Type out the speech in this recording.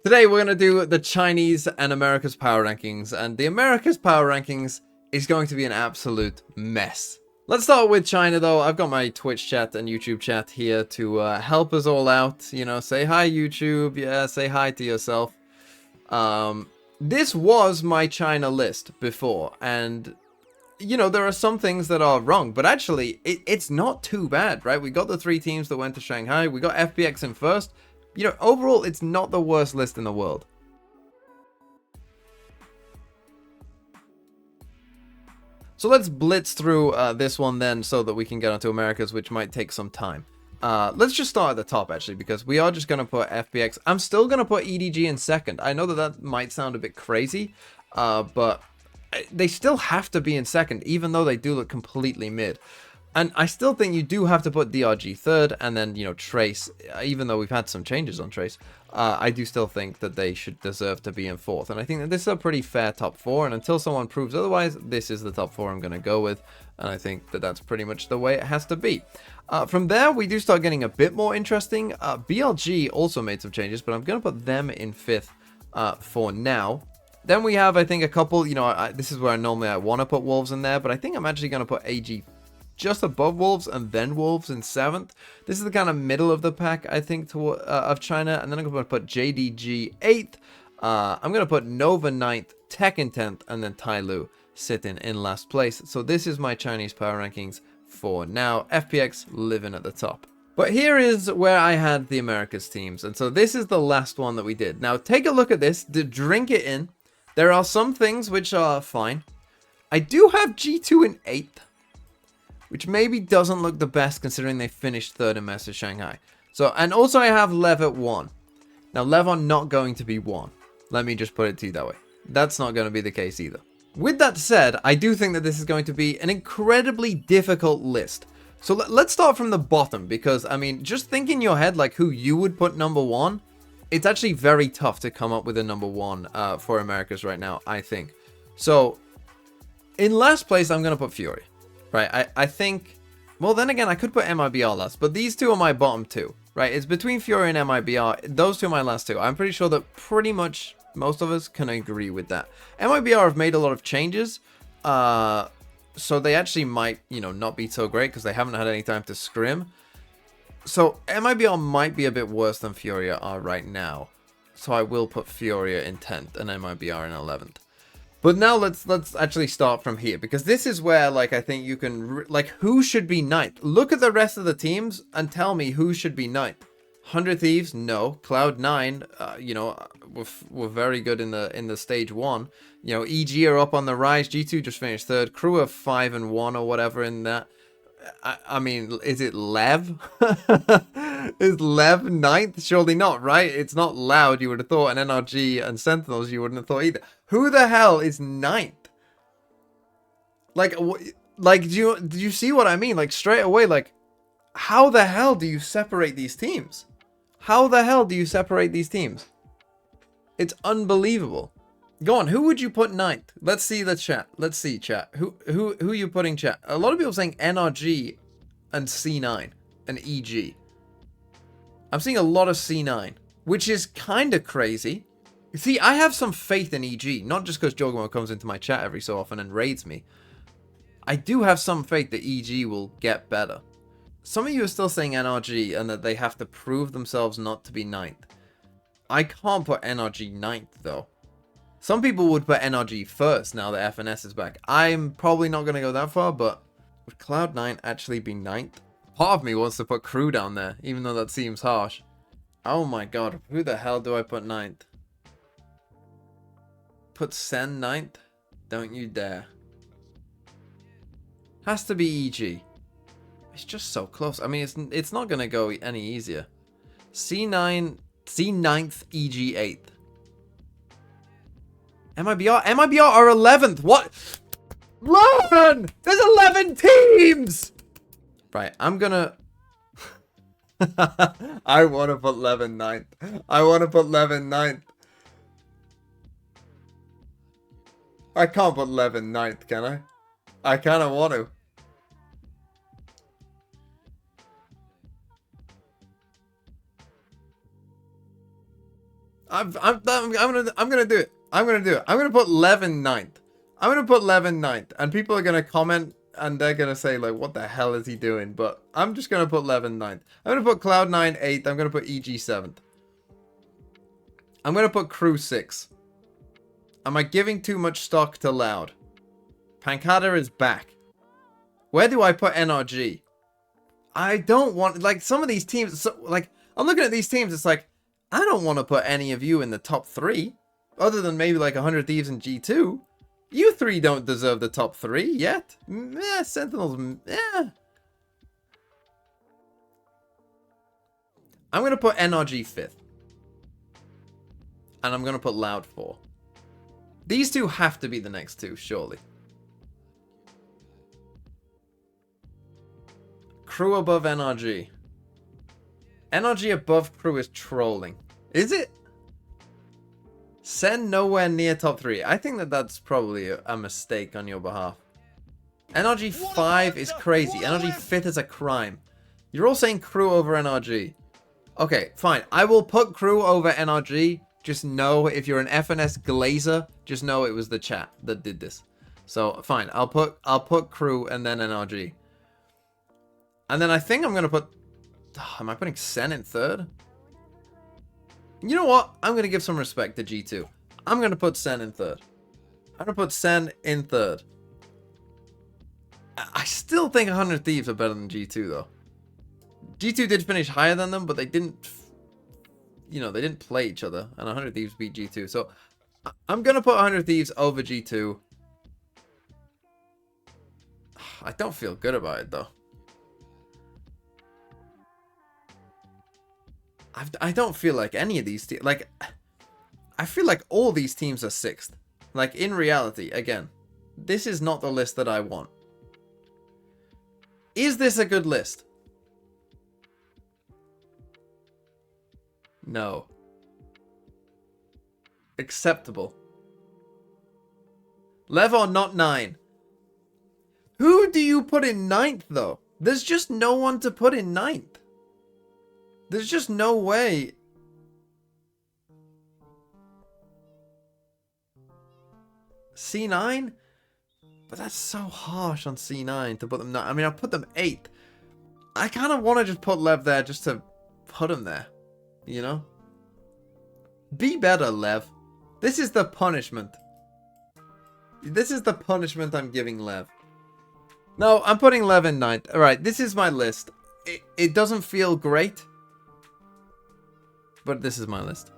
Today we're going to do the Chinese and America's power rankings, and the America's power rankings is going to be an absolute mess. Let's start with China though. I've got my Twitch chat and YouTube chat here to help us all out. You know, say hi YouTube, yeah, say hi to yourself. This was my China list before, and you know, there are some things that are wrong, but actually it's not too bad, right? We got the 3 teams that went to Shanghai, we got FPX in first. You know, overall, it's not the worst list in the world. So let's blitz through this one then so that we can get onto America's, which might take some time. Let's just start at the top, actually, because we are just going to put FPX. I'm still going to put EDG in second. I know that that might sound a bit crazy, but they still have to be in second, even though they do look completely mid. And I still think you do have to put DRG third, and then, you know, Trace, even though we've had some changes on Trace, I do still think that they should deserve to be in fourth. And I think that this is a pretty fair top 4, and until someone proves otherwise, this is the top 4 I'm going to go with. And I think that that's pretty much the way it has to be. From there, we do start getting a bit more interesting. BLG also made some changes, but I'm going to put them in 5th for now. Then we have, I think, a couple, you know, this is where normally I want to put Wolves in there, but I think I'm actually going to put AG just above Wolves and then Wolves in 7th. This is the kind of middle of the pack, I think, of China. And then I'm going to put JDG 8th. I'm going to put Nova 9th, Tech in 10th, and then Tyloo sitting in last place. So this is my Chinese power rankings for now. FPX living at the top. But here is where I had the Americas teams. And so this is the last one that we did. Now take a look at this, drink it in. There are some things which are fine. I do have G2 in 8th. Which maybe doesn't look the best considering they finished 3rd in Masters Shanghai. So, and also I have Lev at 1. Now, Lev are not going to be 1. Let me just put it to you that way. That's not going to be the case either. With that said, I do think that this is going to be an incredibly difficult list. So let's start from the bottom because, I mean, just think in your head like who you would put number 1. It's actually very tough to come up with a number 1 for Americas right now, I think. So, in last place, I'm going to put Fury. Right, I think, well, then again, I could put MIBR last, but these two are my bottom 2, right? It's between Fury and MIBR. Those two are my last 2. I'm pretty sure that pretty much most of us can agree with that. MIBR have made a lot of changes, so they actually might, you know, not be so great because they haven't had any time to scrim. So MIBR might be a bit worse than Furia are right now. So I will put Furia in 10th and MIBR in 11th. But now let's actually start from here, because this is where, like, I think you can, like, who should be 9th? Look at the rest of the teams and tell me who should be 9th. 100 Thieves, no. Cloud9, you know, were very good in the stage 1. You know, EG are up on the rise. G2 just finished 3rd. Crew are 5 and 1 or whatever in that. I mean, is it Lev? Is Lev 9th? Surely not, right? It's not Loud, you would have thought, and NRG and Sentinels, you wouldn't have thought either. Who the hell is 9th? Like, do you see what I mean? Like, straight away, like, how the hell do you separate these teams? How the hell do you separate these teams? It's unbelievable. Go on, who would you put 9th? Let's see the chat. Let's see, chat. Who are you putting, chat? A lot of people saying NRG and C9 and EG. I'm seeing a lot of C9, which is kind of crazy. See, I have some faith in EG, not just because Jorgamo comes into my chat every so often and raids me. I do have some faith that EG will get better. Some of you are still saying NRG and that they have to prove themselves not to be 9th. I can't put NRG 9th, though. Some people would put NRG first now that FNS is back. I'm probably not going to go that far, but would Cloud9 actually be 9th? Part of me wants to put Crew down there, even though that seems harsh. Oh my god, who the hell do I put 9th? Put Sen 9th? Don't you dare. Has to be EG. It's just so close. I mean, it's not going to go any easier. C9, C9th, EG 8th. MIBR are 11th. What? 11! There's 11 teams! Right, I'm gonna... I want to put 11 9th. I want to put 11 9th. I can't put 11 9th, can I? I kind of want to. gonna do it. I'm gonna do it. I'm gonna put Lev in 9th. I'm gonna put Lev in 9th, and people are gonna comment and they're gonna say like, "What the hell is he doing?" But I'm just gonna put Lev in 9th. I'm gonna put Cloud9 8th. I'm gonna put EG 7th. I'm gonna put Crew 6th. Am I giving too much stock to Loud? Pancada is back. Where do I put NRG? I don't want, like, some of these teams, so, like, I'm looking at these teams, it's like, I don't want to put any of you in the top 3, other than maybe like 100 Thieves and G2. You 3 don't deserve the top 3 yet. Meh, Sentinels, meh. I'm going to put NRG 5th. And I'm going to put Loud 4. These two have to be the next two, surely. Crew above NRG. NRG above Crew is trolling. Is it? Send nowhere near top 3. I think that that's probably a mistake on your behalf. NRG 5 is crazy. NRG 5th is a crime. You're all saying Crew over NRG. Okay, fine. I will put Crew over NRG. Just know if you're an FNS Glazer, just know it was the chat that did this. So fine, I'll put Crew and then NRG. And then I think I'm gonna put. Am I putting Sen in 3rd? You know what? I'm gonna give some respect to G2. I'm gonna put Sen in 3rd. I'm gonna put Sen in 3rd. I still think 100 Thieves are better than G2 though. G2 did finish higher than them, but they didn't. You know, they didn't play each other, and 100 Thieves beat G2. So, I'm going to put 100 Thieves over G2. I don't feel good about it, though. I don't feel like any of these teams... Like, I feel like all these teams are 6th. Like, in reality, again, this is not the list that I want. Is this a good list? No. Acceptable. Lev or not 9? Who do you put in 9th, though? There's just no one to put in 9th. There's just no way. C9? But that's so harsh on C9 to put them 9. I mean, I'll put them 8th. I kind of want to just put Lev there just to put him there. You know? Be better, Lev. This is the punishment. This is the punishment I'm giving Lev. No, I'm putting Lev in 9th. Alright, this is my list. It doesn't feel great. But this is my list.